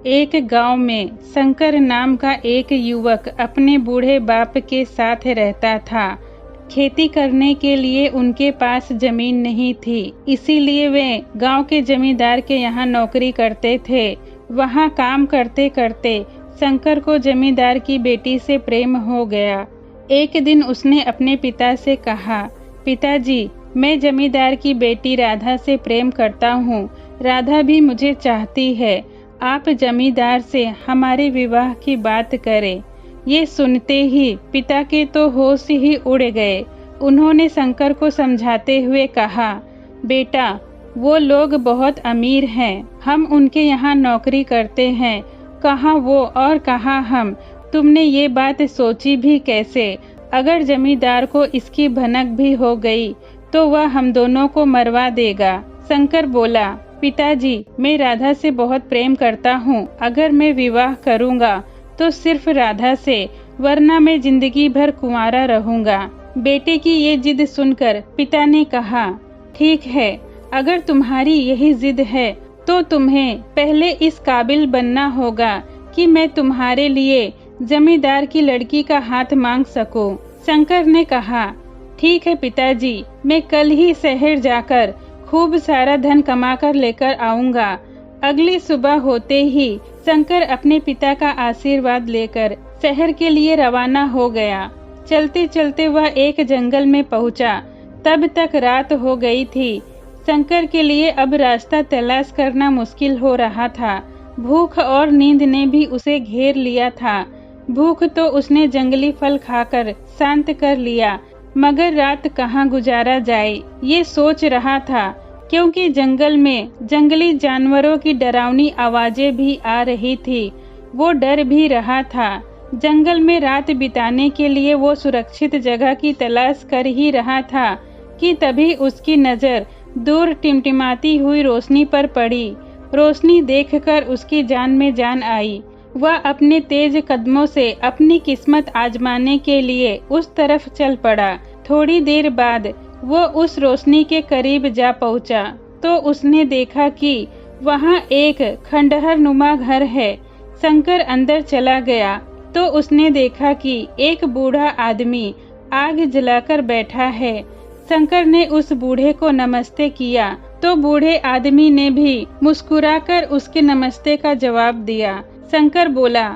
एक गांव में शंकर नाम का एक युवक अपने बूढ़े बाप के साथ रहता था। खेती करने के लिए उनके पास जमीन नहीं थी, इसीलिए वे गांव के जमींदार के यहाँ नौकरी करते थे। वहाँ काम करते करते शंकर को जमींदार की बेटी से प्रेम हो गया। एक दिन उसने अपने पिता से कहा, पिताजी, मैं जमींदार की बेटी राधा से प्रेम करता हूँ। राधा भी मुझे चाहती है। आप जमींदार से हमारे विवाह की बात करें। ये सुनते ही पिता के तो होश ही उड़ गए। उन्होंने शंकर को समझाते हुए कहा, बेटा, वो लोग बहुत अमीर हैं, हम उनके यहाँ नौकरी करते हैं। कहाँ वो और कहाँ हम। तुमने ये बात सोची भी कैसे? अगर जमींदार को इसकी भनक भी हो गई तो वह हम दोनों को मरवा देगा। शंकर बोला, पिताजी, मैं राधा से बहुत प्रेम करता हूँ। अगर मैं विवाह करूँगा तो सिर्फ राधा से, वरना मैं जिंदगी भर कुंवारा रहूँगा। बेटे की ये जिद सुनकर पिता ने कहा, ठीक है, अगर तुम्हारी यही जिद है तो तुम्हें पहले इस काबिल बनना होगा कि मैं तुम्हारे लिए जमींदार की लड़की का हाथ मांग सकूं। शंकर ने कहा, ठीक है पिताजी, मैं कल ही शहर जाकर खूब सारा धन कमाकर लेकर आऊंगा। अगली सुबह होते ही शंकर अपने पिता का आशीर्वाद लेकर शहर के लिए रवाना हो गया। चलते चलते वह एक जंगल में पहुंचा। तब तक रात हो गई थी। शंकर के लिए अब रास्ता तलाश करना मुश्किल हो रहा था। भूख और नींद ने भी उसे घेर लिया था। भूख तो उसने जंगली फल खाकर शांत कर लिया, मगर रात कहाँ गुजारा जाए ये सोच रहा था, क्योंकि जंगल में जंगली जानवरों की डरावनी आवाजें भी आ रही थी। वो डर भी रहा था। जंगल में रात बिताने के लिए वो सुरक्षित जगह की तलाश कर ही रहा था कि तभी उसकी नजर दूर टिमटिमाती हुई रोशनी पर पड़ी। रोशनी देखकर उसकी जान में जान आई। वह अपने तेज कदमों से अपनी किस्मत आजमाने के लिए उस तरफ चल पड़ा। थोड़ी देर बाद वो उस रोशनी के करीब जा पहुंचा तो उसने देखा कि वहां एक खंडहर नुमा घर है। शंकर अंदर चला गया तो उसने देखा कि एक बूढ़ा आदमी आग जलाकर बैठा है। शंकर ने उस बूढ़े को नमस्ते किया तो बूढ़े आदमी ने भी मुस्कुराकर उसके नमस्ते का जवाब दिया। शंकर बोला,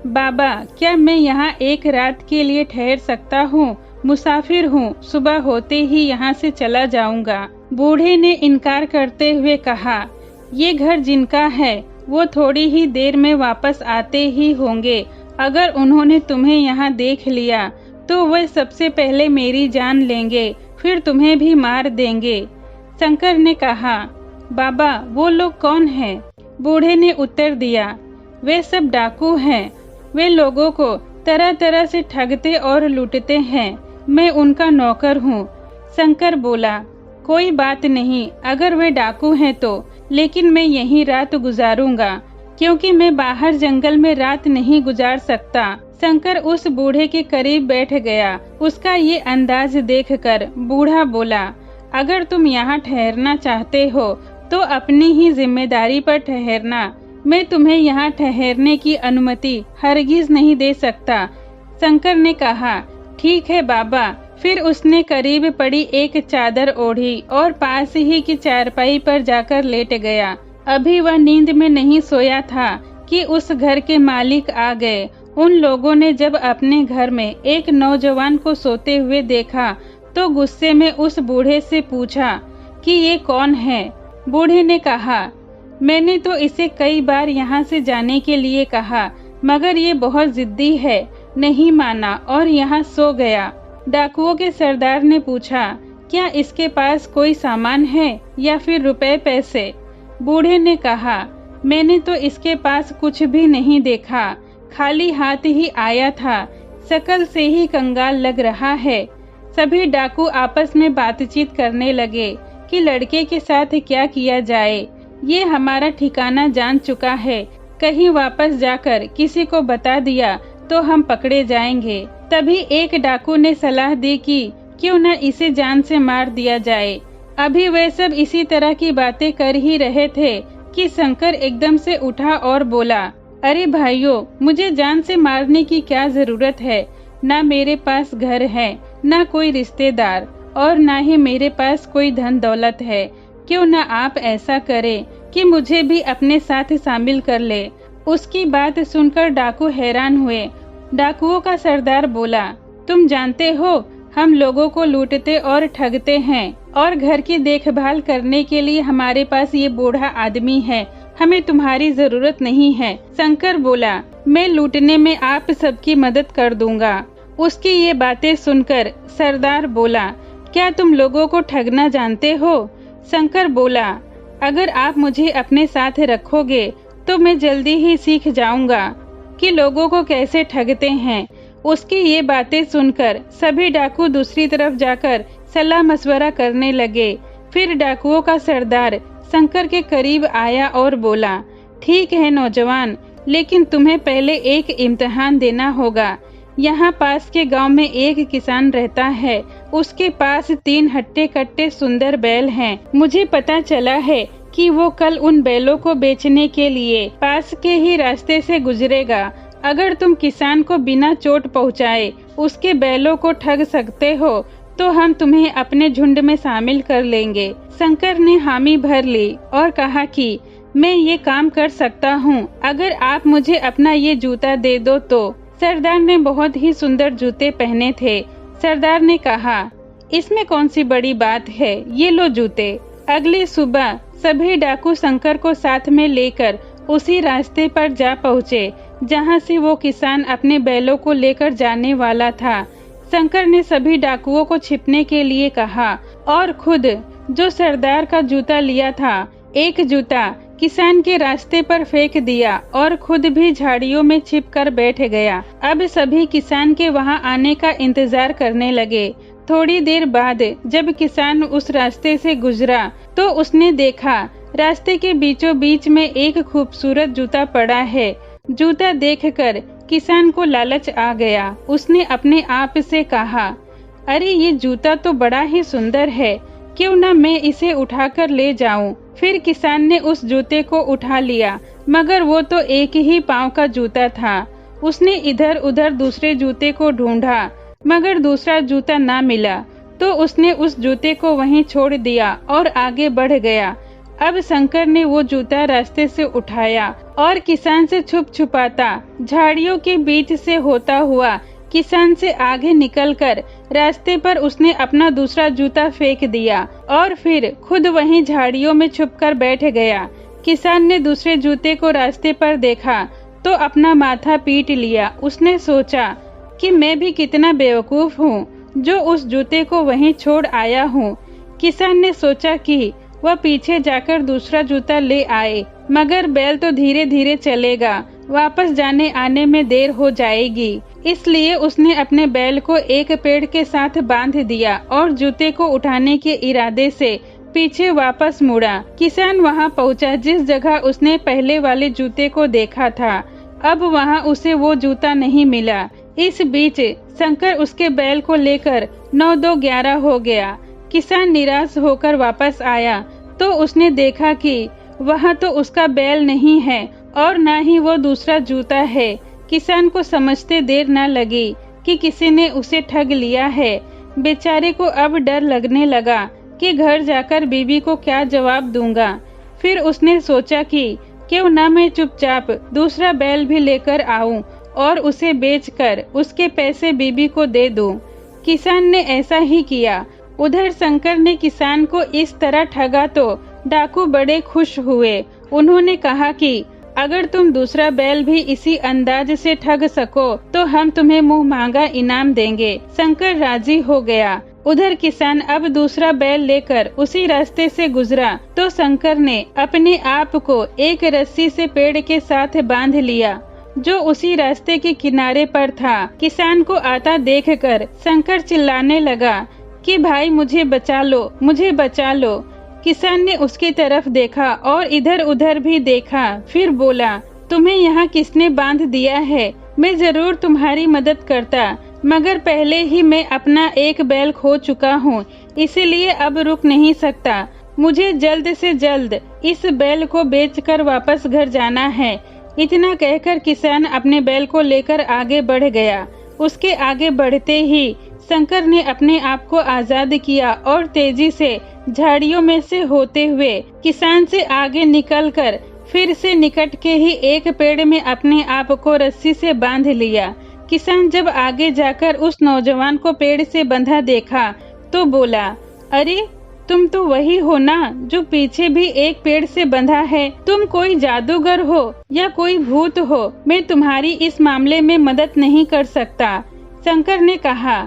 बाबा, क्या मैं यहाँ एक रात के लिए ठहर सकता हूँ? मुसाफिर हूँ, सुबह होते ही यहाँ से चला जाऊंगा। बूढ़े ने इनकार करते हुए कहा, ये घर जिनका है वो थोड़ी ही देर में वापस आते ही होंगे। अगर उन्होंने तुम्हें यहाँ देख लिया तो वह सबसे पहले मेरी जान लेंगे, फिर तुम्हें भी मार देंगे। शंकर ने कहा, बाबा, वो लोग कौन हैं? बूढ़े ने उत्तर दिया, वे सब डाकू हैं। वे लोगों को तरह तरह से ठगते और लूटते हैं। मैं उनका नौकर हूँ। शंकर बोला, कोई बात नहीं, अगर वे डाकू हैं तो, लेकिन मैं यहीं रात गुजारूंगा, क्योंकि मैं बाहर जंगल में रात नहीं गुजार सकता। शंकर उस बूढ़े के करीब बैठ गया। उसका ये अंदाज देखकर बूढ़ा बोला, अगर तुम यहाँ ठहरना चाहते हो तो अपनी ही जिम्मेदारी पर ठहरना। मैं तुम्हें यहाँ ठहरने की अनुमति हरगिज नहीं दे सकता। शंकर ने कहा, ठीक है बाबा। फिर उसने करीब पड़ी एक चादर ओढ़ी और पास ही की चारपाई पर जाकर लेट गया। अभी वह नींद में नहीं सोया था कि उस घर के मालिक आ गए। उन लोगों ने जब अपने घर में एक नौजवान को सोते हुए देखा तो गुस्से में उस बूढ़े से पूछा कि ये कौन है। बूढ़े ने कहा, मैंने तो इसे कई बार यहाँ से जाने के लिए कहा, मगर ये बहुत जिद्दी है, नहीं माना और यहाँ सो गया। डाकुओं के सरदार ने पूछा, क्या इसके पास कोई सामान है या फिर रुपए पैसे? बूढ़े ने कहा, मैंने तो इसके पास कुछ भी नहीं देखा, खाली हाथ ही आया था। शकल से ही कंगाल लग रहा है। सभी डाकू आपस में बातचीत करने लगे कि लड़के के साथ क्या किया जाए। ये हमारा ठिकाना जान चुका है, कहीं वापस जाकर किसी को बता दिया तो हम पकड़े जाएंगे। तभी एक डाकू ने सलाह दी कि क्यों न इसे जान से मार दिया जाए। अभी वे सब इसी तरह की बातें कर ही रहे थे कि शंकर एकदम से उठा और बोला, अरे भाइयों, मुझे जान से मारने की क्या जरूरत है। ना मेरे पास घर है, ना कोई रिश्तेदार, और ना ही मेरे पास कोई धन दौलत है। क्यों ना आप ऐसा करें कि मुझे भी अपने साथ शामिल कर ले। उसकी बात सुनकर डाकू हैरान हुए। डाकुओं का सरदार बोला, तुम जानते हो हम लोगों को लूटते और ठगते हैं, और घर की देखभाल करने के लिए हमारे पास ये बूढ़ा आदमी है। हमें तुम्हारी जरूरत नहीं है। शंकर बोला, मैं लूटने में आप सबकी मदद कर दूंगा। उसकी ये बातें सुनकर सरदार बोला, क्या तुम लोगों को ठगना जानते हो? शंकर बोला, अगर आप मुझे अपने साथ रखोगे तो मैं जल्दी ही सीख जाऊंगा कि लोगों को कैसे ठगते हैं। उसकी ये बातें सुनकर सभी डाकू दूसरी तरफ जाकर सलाह मशवरा करने लगे। फिर डाकुओं का सरदार शंकर के करीब आया और बोला, ठीक है नौजवान, लेकिन तुम्हें पहले एक इम्तिहान देना होगा। यहाँ पास के गांव में एक किसान रहता है। उसके पास 3 हट्टे कट्टे सुंदर बैल हैं। मुझे पता चला है कि वो कल उन बैलों को बेचने के लिए पास के ही रास्ते से गुजरेगा। अगर तुम किसान को बिना चोट पहुँचाए उसके बैलों को ठग सकते हो तो हम तुम्हें अपने झुंड में शामिल कर लेंगे। शंकर ने हामी भर ली और कहा कि मैं ये काम कर सकता हूँ, अगर आप मुझे अपना ये जूता दे दो तो। सरदार ने बहुत ही सुंदर जूते पहने थे। सरदार ने कहा, इसमें कौन सी बड़ी बात है, ये लो जूते। अगली सुबह सभी डाकू शंकर को साथ में लेकर उसी रास्ते पर जा पहुँचे जहाँ से वो किसान अपने बैलों को लेकर जाने वाला था। शंकर ने सभी डाकुओं को छिपने के लिए कहा और खुद जो सरदार का जूता लिया था, एक जूता किसान के रास्ते पर फेंक दिया और खुद भी झाड़ियों में छिप कर बैठ गया। अब सभी किसान के वहां आने का इंतजार करने लगे। थोड़ी देर बाद जब किसान उस रास्ते से गुजरा तो उसने देखा रास्ते के बीचों बीच में एक खूबसूरत जूता पड़ा है। जूता देखकर किसान को लालच आ गया। उसने अपने आप से कहा, अरे ये जूता तो बड़ा ही सुंदर है, क्यों ना मैं इसे उठाकर ले जाऊं। फिर किसान ने उस जूते को उठा लिया, मगर वो तो एक ही पांव का जूता था। उसने इधर उधर दूसरे जूते को ढूंढा, मगर दूसरा जूता ना मिला, तो उसने उस जूते को वहीं छोड़ दिया और आगे बढ़ गया। अब शंकर ने वो जूता रास्ते से उठाया और किसान से छुप छुपाता झाड़ियों के बीच से होता हुआ किसान से आगे निकलकर रास्ते पर उसने अपना दूसरा जूता फेंक दिया और फिर खुद वहीं झाड़ियों में छुपकर बैठ गया। किसान ने दूसरे जूते को रास्ते पर देखा तो अपना माथा पीट लिया। उसने सोचा कि मैं भी कितना बेवकूफ हूँ जो उस जूते को वहीं छोड़ आया हूँ। किसान ने सोचा कि वह पीछे जाकर दूसरा जूता ले आए, मगर बैल तो धीरे धीरे चलेगा, वापस जाने आने में देर हो जाएगी। इसलिए उसने अपने बैल को एक पेड़ के साथ बांध दिया और जूते को उठाने के इरादे से पीछे वापस मुड़ा। किसान वहां पहुंचा जिस जगह उसने पहले वाले जूते को देखा था। अब वहां उसे वो जूता नहीं मिला। इस बीच शंकर उसके बैल को लेकर 9-2-11 हो गया। किसान निराश होकर वापस आया तो उसने देखा कि वहां तो उसका बैल नहीं है और न ही वो दूसरा जूता है। किसान को समझते देर न लगी कि किसी ने उसे ठग लिया है। बेचारे को अब डर लगने लगा कि घर जाकर बीबी को क्या जवाब दूंगा। फिर उसने सोचा कि क्यों न मैं चुपचाप दूसरा बैल भी लेकर आऊं और उसे बेचकर उसके पैसे बीबी को दे दूं। किसान ने ऐसा ही किया। उधर शंकर ने किसान को इस तरह ठगा तो डाकू बड़े खुश हुए। उन्होंने कहा कि अगर तुम दूसरा बैल भी इसी अंदाज से ठग सको तो हम तुम्हें मुंह मांगा इनाम देंगे। शंकर राजी हो गया। उधर किसान अब दूसरा बैल लेकर उसी रास्ते से गुजरा तो शंकर ने अपने आप को एक रस्सी से पेड़ के साथ बांध लिया जो उसी रास्ते के किनारे पर था। किसान को आता देखकर शंकर चिल्लाने लगा कि भाई मुझे बचा लो, मुझे बचा लो। किसान ने उसकी तरफ देखा और इधर उधर भी देखा, फिर बोला, तुम्हें यहाँ किसने बांध दिया है? मैं जरूर तुम्हारी मदद करता, मगर पहले ही मैं अपना एक बैल खो चुका हूँ, इसीलिए अब रुक नहीं सकता। मुझे जल्द से जल्द इस बैल को बेचकर वापस घर जाना है। इतना कहकर किसान अपने बैल को लेकर आगे बढ़ गया। उसके आगे बढ़ते ही शंकर ने अपने आप को आजाद किया और तेजी से झाड़ियों में से होते हुए किसान से आगे निकलकर फिर से निकट के ही एक पेड़ में अपने आप को रस्सी से बांध लिया। किसान जब आगे जाकर उस नौजवान को पेड़ से बंधा देखा तो बोला, अरे तुम तो वही हो ना जो पीछे भी एक पेड़ से बंधा है। तुम कोई जादूगर हो या कोई भूत हो, मैं तुम्हारी इस मामले में मदद नहीं कर सकता। शंकर ने कहा,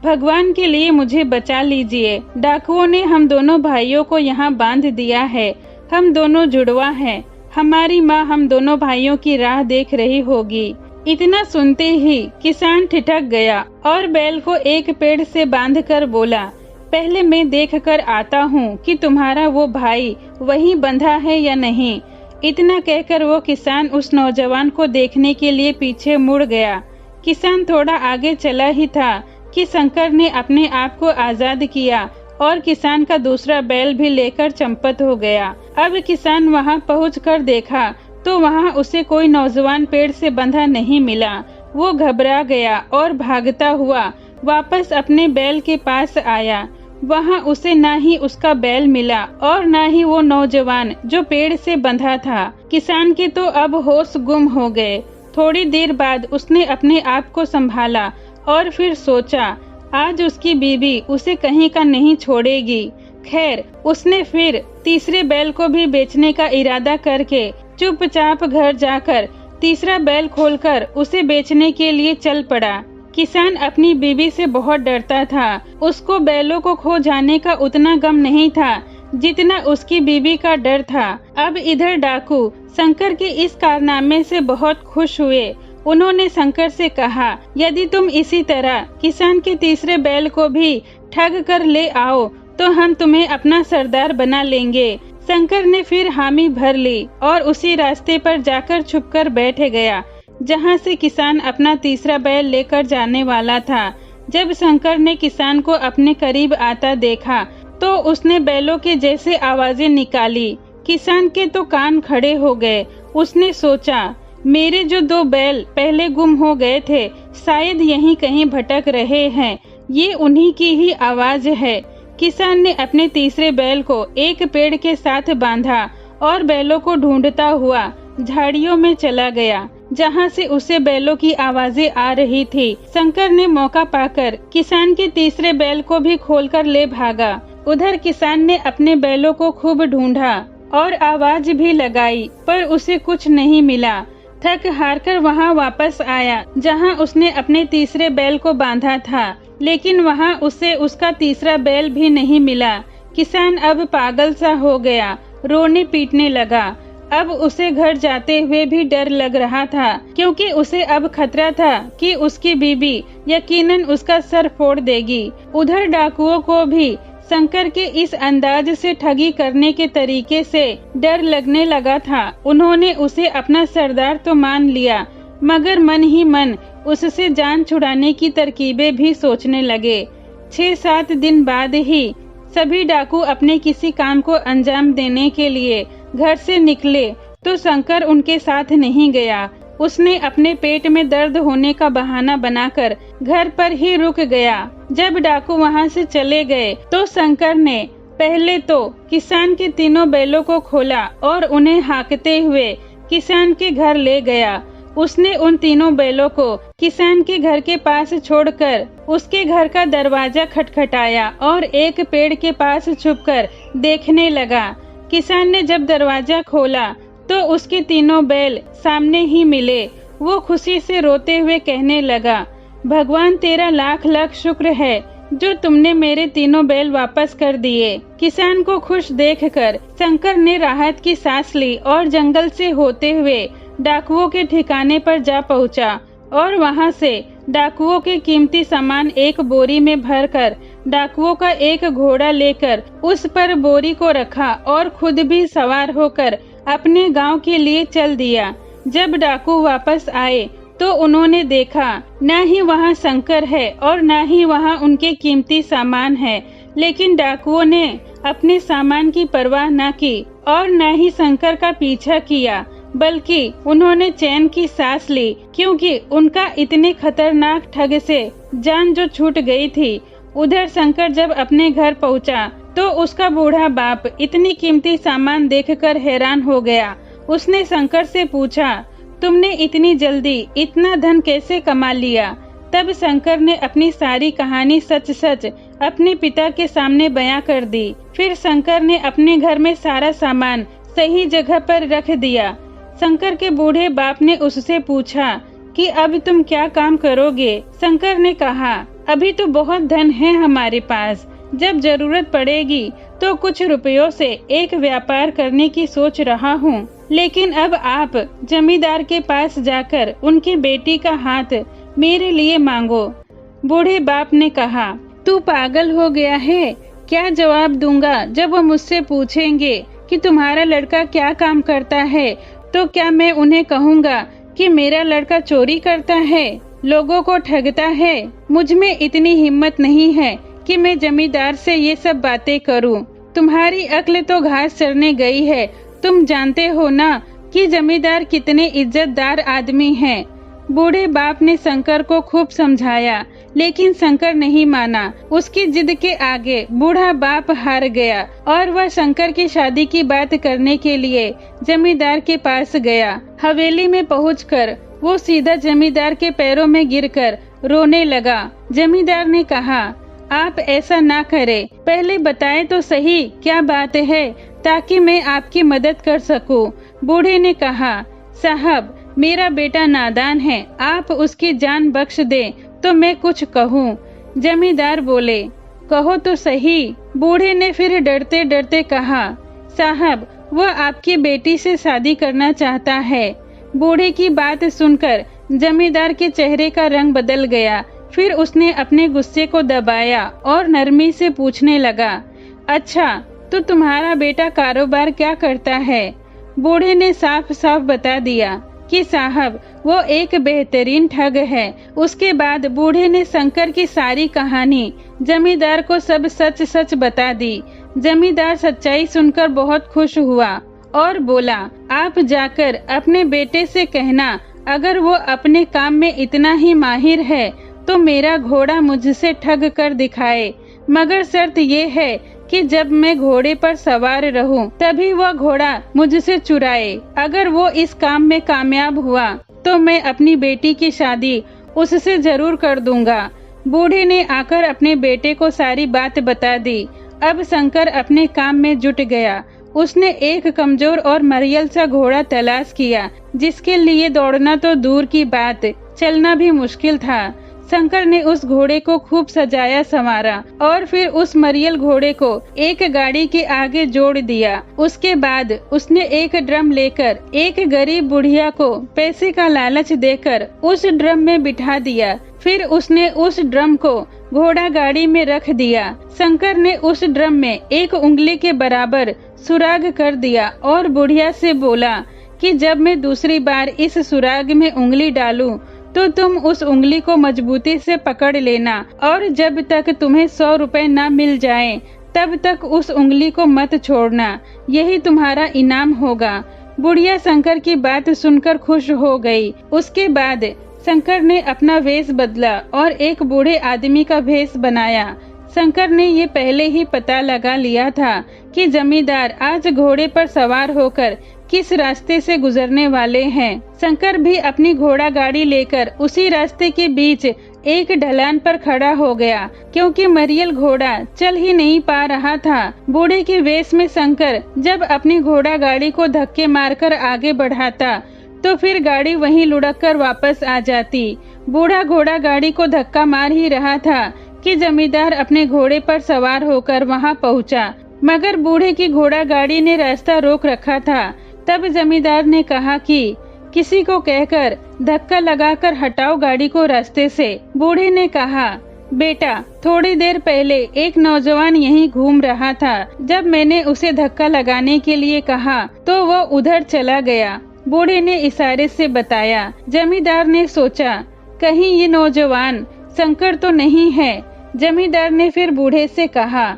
भगवान के लिए मुझे बचा लीजिए। डाकुओं ने हम दोनों भाइयों को यहाँ बांध दिया है। हम दोनों जुड़वा हैं। हमारी माँ हम दोनों भाइयों की राह देख रही होगी। इतना सुनते ही किसान ठिठक गया और बैल को एक पेड़ से बांधकर बोला, पहले मैं देख कर आता हूँ कि तुम्हारा वो भाई वहीं बंधा है या नहीं। इतना कहकर वो किसान उस नौजवान को देखने के लिए पीछे मुड़ गया। किसान थोड़ा आगे चला ही था कि शंकर ने अपने आप को आजाद किया और किसान का दूसरा बैल भी लेकर चंपत हो गया। अब किसान वहां पहुंचकर देखा तो वहां उसे कोई नौजवान पेड़ से बंधा नहीं मिला। वो घबरा गया और भागता हुआ वापस अपने बैल के पास आया। वहां उसे ना ही उसका बैल मिला और ना ही वो नौजवान जो पेड़ से बंधा था। किसान के तो अब होश गुम हो गए। थोड़ी देर बाद उसने अपने आप को संभाला और फिर सोचा, आज उसकी बीवी उसे कहीं का नहीं छोड़ेगी। खैर, उसने फिर तीसरे बैल को भी बेचने का इरादा करके चुपचाप घर जाकर तीसरा बैल खोलकर उसे बेचने के लिए चल पड़ा। किसान अपनी बीवी से बहुत डरता था। उसको बैलों को खो जाने का उतना गम नहीं था जितना उसकी बीवी का डर था। अब इधर डाकू शंकर के इस कारनामे से बहुत खुश हुए। उन्होंने शंकर से कहा, यदि तुम इसी तरह किसान के तीसरे बैल को भी ठग कर ले आओ तो हम तुम्हें अपना सरदार बना लेंगे। शंकर ने फिर हामी भर ली और उसी रास्ते पर जाकर छुपकर बैठ गया जहां से किसान अपना तीसरा बैल लेकर जाने वाला था। जब शंकर ने किसान को अपने करीब आता देखा तो उसने बैलों के जैसे आवाजें निकाली। किसान के तो कान खड़े हो गए। उसने सोचा, मेरे जो दो बैल पहले गुम हो गए थे शायद यहीं कहीं भटक रहे हैं। ये उन्हीं की ही आवाज है। किसान ने अपने तीसरे बैल को एक पेड़ के साथ बांधा और बैलों को ढूंढता हुआ झाड़ियों में चला गया जहां से उसे बैलों की आवाजें आ रही थी। शंकर ने मौका पाकर किसान के तीसरे बैल को भी खोलकर ले भागा। उधर किसान ने अपने बैलों को खूब ढूंढा और आवाज भी लगाई पर उसे कुछ नहीं मिला। थक हारकर वहां वापस आया जहां उसने अपने तीसरे बैल को बांधा था, लेकिन वहां उसे उसका तीसरा बैल भी नहीं मिला। किसान अब पागल सा हो गया, रोने पीटने लगा। अब उसे घर जाते हुए भी डर लग रहा था क्योंकि उसे अब खतरा था कि उसकी बीवी यकीनन उसका सर फोड़ देगी। उधर डाकुओं को भी शंकर के इस अंदाज से ठगी करने के तरीके से डर लगने लगा था। उन्होंने उसे अपना सरदार तो मान लिया मगर मन ही मन उससे जान छुड़ाने की तरकीबें भी सोचने लगे। 6-7 दिन बाद ही सभी डाकू अपने किसी काम को अंजाम देने के लिए घर से निकले तो शंकर उनके साथ नहीं गया। उसने अपने पेट में दर्द होने का बहाना बनाकर घर पर ही रुक गया। जब डाकू वहां से चले गए तो शंकर ने पहले तो किसान के तीनों बैलों को खोला और उन्हें हाँकते हुए किसान के घर ले गया। उसने उन तीनों बैलों को किसान के घर के पास छोड़कर उसके घर का दरवाजा खटखटाया और एक पेड़ के पास छुपकर देखने लगा। किसान ने जब दरवाजा खोला तो उसके तीनों बैल सामने ही मिले। वो खुशी से रोते हुए कहने लगा, भगवान तेरा लाख लाख शुक्र है जो तुमने मेरे तीनों बैल वापस कर दिए। किसान को खुश देखकर शंकर ने राहत की सांस ली और जंगल से होते हुए डाकुओं के ठिकाने पर जा पहुंचा और वहां से डाकुओं के कीमती सामान एक बोरी में भरकर डाकुओं का एक घोड़ा लेकर उस पर बोरी को रखा और खुद भी सवार होकर अपने गांव के लिए चल दिया। जब डाकू वापस आए तो उन्होंने देखा न ही वहां शंकर है और न ही वहां उनके कीमती सामान है, लेकिन डाकुओं ने अपने सामान की परवाह न की और न ही शंकर का पीछा किया, बल्कि उन्होंने चैन की सांस ली, क्योंकि उनका इतने खतरनाक ठग से जान जो छूट गई थी। उधर शंकर जब अपने घर पहुंचा तो उसका बूढ़ा बाप इतनी कीमती सामान देखकर हैरान हो गया। उसने शंकर से पूछा, तुमने इतनी जल्दी इतना धन कैसे कमा लिया? तब शंकर ने अपनी सारी कहानी सच सच अपने पिता के सामने बयां कर दी। फिर शंकर ने अपने घर में सारा सामान सही जगह पर रख दिया। शंकर के बूढ़े बाप ने उससे पूछा कि अब तुम क्या काम करोगे? शंकर ने कहा, अभी तो बहुत धन है हमारे पास, जब जरूरत पड़ेगी तो कुछ रुपयों से एक व्यापार करने की सोच रहा हूँ। लेकिन अब आप जमींदार के पास जाकर उनकी बेटी का हाथ मेरे लिए मांगो। बूढ़े बाप ने कहा, तू पागल हो गया है? क्या जवाब दूंगा जब वो मुझसे पूछेंगे कि तुम्हारा लड़का क्या काम करता है? तो क्या मैं उन्हें कहूँगा कि मेरा लड़का चोरी करता है, लोगों को ठगता है? मुझ में इतनी हिम्मत नहीं है कि मैं जमींदार से ये सब बातें करूं। तुम्हारी अक्ल तो घास चरने गई है। तुम जानते हो ना कि जमींदार कितने इज्जतदार आदमी हैं। बूढ़े बाप ने शंकर को खूब समझाया, लेकिन शंकर नहीं माना। उसकी जिद के आगे बूढ़ा बाप हार गया और वह शंकर की शादी की बात करने के लिए जमींदार के पास गया। हवेली में पहुंचकर वो सीधा जमींदार के पैरों में गिरकर रोने लगा। जमींदार ने कहा, आप ऐसा ना करें, पहले बताएं तो सही क्या बात है, ताकि मैं आपकी मदद कर सकूं। बूढ़े ने कहा, साहब मेरा बेटा नादान है, आप उसकी जान बख्श दें तो मैं कुछ कहूं। जमींदार बोले, कहो तो सही। बूढ़े ने फिर डरते डरते कहा, साहब वह आपकी बेटी से शादी करना चाहता है। बूढ़े की बात सुनकर जमींदार के चेहरे का रंग बदल गया। फिर उसने अपने गुस्से को दबाया और नरमी से पूछने लगा, अच्छा तो तुम्हारा बेटा कारोबार क्या करता है? बूढ़े ने साफ साफ बता दिया कि साहब वो एक बेहतरीन ठग है। उसके बाद बूढ़े ने शंकर की सारी कहानी जमींदार को सब सच सच बता दी। जमींदार सच्चाई सुनकर बहुत खुश हुआ और बोला, आप जाकर अपने बेटे से कहना, अगर वो अपने काम में इतना ही माहिर है तो मेरा घोड़ा मुझसे ठग कर दिखाए, मगर शर्त ये है कि जब मैं घोड़े पर सवार रहूं तभी वह घोड़ा मुझसे चुराए। अगर वो इस काम में कामयाब हुआ तो मैं अपनी बेटी की शादी उससे जरूर कर दूंगा। बूढ़े ने आकर अपने बेटे को सारी बात बता दी। अब शंकर अपने काम में जुट गया। उसने एक कमजोर और मरियल सा घोड़ा तलाश किया, जिसके लिए दौड़ना तो दूर की बात, चलना भी मुश्किल था। शंकर ने उस घोड़े को खूब सजाया संवारा और फिर उस मरियल घोड़े को एक गाड़ी के आगे जोड़ दिया। उसके बाद उसने एक ड्रम लेकर एक गरीब बुढ़िया को पैसे का लालच देकर उस ड्रम में बिठा दिया। फिर उसने उस ड्रम को घोड़ा गाड़ी में रख दिया। शंकर ने उस ड्रम में एक उंगली के बराबर सुराग कर दिया और बुढ़िया से बोला कि जब मैं दूसरी बार इस सुराग में उंगली डालूं तो तुम उस उंगली को मजबूती से पकड़ लेना और जब तक तुम्हें 100 रुपए न मिल जाएं, तब तक उस उंगली को मत छोड़ना, यही तुम्हारा इनाम होगा। बुढ़िया शंकर की बात सुनकर खुश हो गई। उसके बाद शंकर ने अपना वेश बदला और एक बूढ़े आदमी का भेष बनाया। शंकर ने ये पहले ही पता लगा लिया था कि जमींदार आज घोड़े पर सवार होकर किस रास्ते से गुजरने वाले हैं। शंकर भी अपनी घोड़ा गाड़ी लेकर उसी रास्ते के बीच एक ढलान पर खड़ा हो गया, क्योंकि मरियल घोड़ा चल ही नहीं पा रहा था। बूढ़े के वेश में शंकर जब अपनी घोड़ा गाड़ी को धक्के मारकर आगे बढ़ाता तो फिर गाड़ी वहीं लुढ़क कर वापस आ जाती। बूढ़ा घोड़ा गाड़ी को धक्का मार ही रहा था कि जमींदार अपने घोड़े पर सवार होकर वहां पहुंचा, मगर बूढ़े की घोड़ा गाड़ी ने रास्ता रोक रखा था। तब जमींदार ने कहा कि किसी को कहकर धक्का लगाकर हटाओ गाड़ी को रास्ते से। बूढ़े ने कहा, बेटा थोड़ी देर पहले एक नौजवान यहीं घूम रहा था। जब मैंने उसे धक्का लगाने के लिए कहा तो वो उधर चला गया। बूढ़े ने इशारे से बताया। जमींदार ने सोचा, कहीं ये नौजवान शंकर तो नहीं है। जमींदार ने फिर बूढ़े से कहा,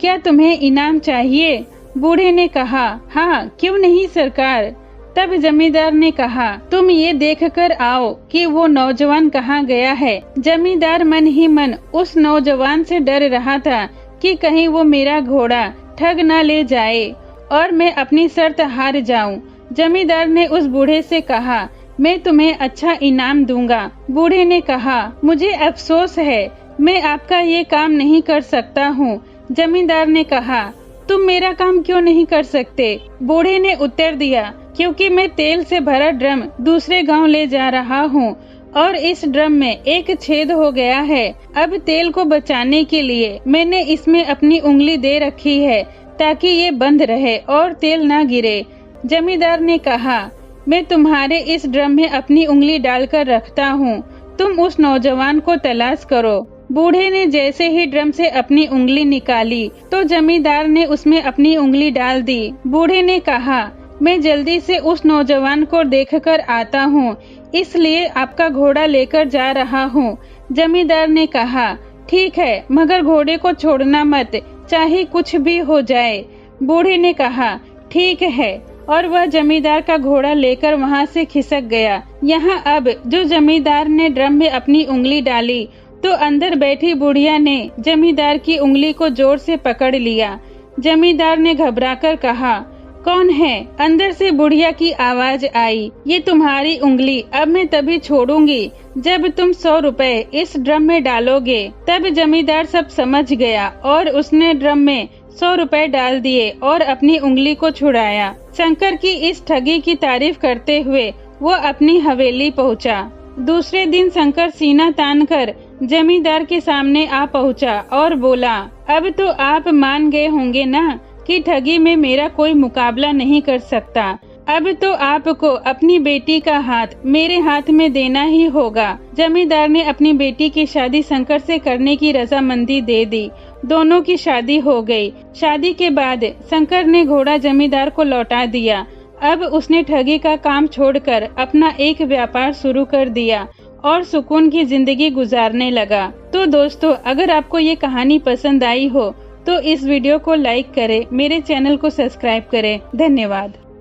क्या तुम्हें इनाम चाहिए? बूढ़े ने कहा, हाँ क्यों नहीं सरकार। तब जमींदार ने कहा, तुम ये देखकर आओ कि वो नौजवान कहाँ गया है। जमींदार मन ही मन उस नौजवान से डर रहा था कि कहीं वो मेरा घोड़ा ठग न ले जाए और मैं अपनी शर्त हार जाऊं। जमींदार ने उस बूढ़े से कहा, मैं तुम्हें अच्छा इनाम दूंगा। बूढ़े ने कहा, मुझे अफसोस है, मैं आपका ये काम नहीं कर सकता हूँ। जमींदार ने कहा, तुम मेरा काम क्यों नहीं कर सकते? बूढ़े ने उत्तर दिया, क्योंकि मैं तेल से भरा ड्रम दूसरे गांव ले जा रहा हूँ और इस ड्रम में एक छेद हो गया है। अब तेल को बचाने के लिए मैंने इसमें अपनी उंगली दे रखी है ताकि ये बंद रहे और तेल ना गिरे। जमींदार ने कहा, मैं तुम्हारे इस ड्रम में अपनी उंगली डालकर रखता हूँ, तुम उस नौजवान को तलाश करो। बूढ़े ने जैसे ही ड्रम से अपनी उंगली निकाली तो जमींदार ने उसमें अपनी उंगली डाल दी। बूढ़े ने कहा, मैं जल्दी से उस नौजवान को देखकर आता हूँ, इसलिए आपका घोड़ा लेकर जा रहा हूँ। जमींदार ने कहा, ठीक है, मगर घोड़े को छोड़ना मत, चाहे कुछ भी हो जाए। बूढ़े ने कहा, ठीक है, और वह जमींदार का घोड़ा लेकर वहाँ से खिसक गया। यहाँ अब जो जमींदार ने ड्रम में अपनी उंगली डाली तो अंदर बैठी बुढ़िया ने जमींदार की उंगली को जोर से पकड़ लिया। जमींदार ने घबराकर कहा, कौन है? अंदर से बुढ़िया की आवाज आई, ये तुम्हारी उंगली अब मैं तभी छोड़ूंगी जब तुम 100 रुपए इस ड्रम में डालोगे। तब जमींदार सब समझ गया और उसने ड्रम में 100 रुपए डाल दिए और अपनी उंगली को छुड़ाया। शंकर की इस ठगी की तारीफ करते हुए वो अपनी हवेली पहुंचा। दूसरे दिन शंकर सीना तानकर जमींदार के सामने आ पहुंचा और बोला, अब तो आप मान गए होंगे ना कि ठगी में मेरा कोई मुकाबला नहीं कर सकता। अब तो आपको अपनी बेटी का हाथ मेरे हाथ में देना ही होगा। जमींदार ने अपनी बेटी की शादी शंकर से करने की रजामंदी दे दी। दोनों की शादी हो गई। शादी के बाद शंकर ने घोड़ा जमींदार को लौटा दिया। अब उसने ठगी का काम छोड़कर अपना एक व्यापार शुरू कर दिया और सुकून की जिंदगी गुजारने लगा। तो दोस्तों, अगर आपको ये कहानी पसंद आई हो तो इस वीडियो को लाइक करें, मेरे चैनल को सब्सक्राइब करें। धन्यवाद।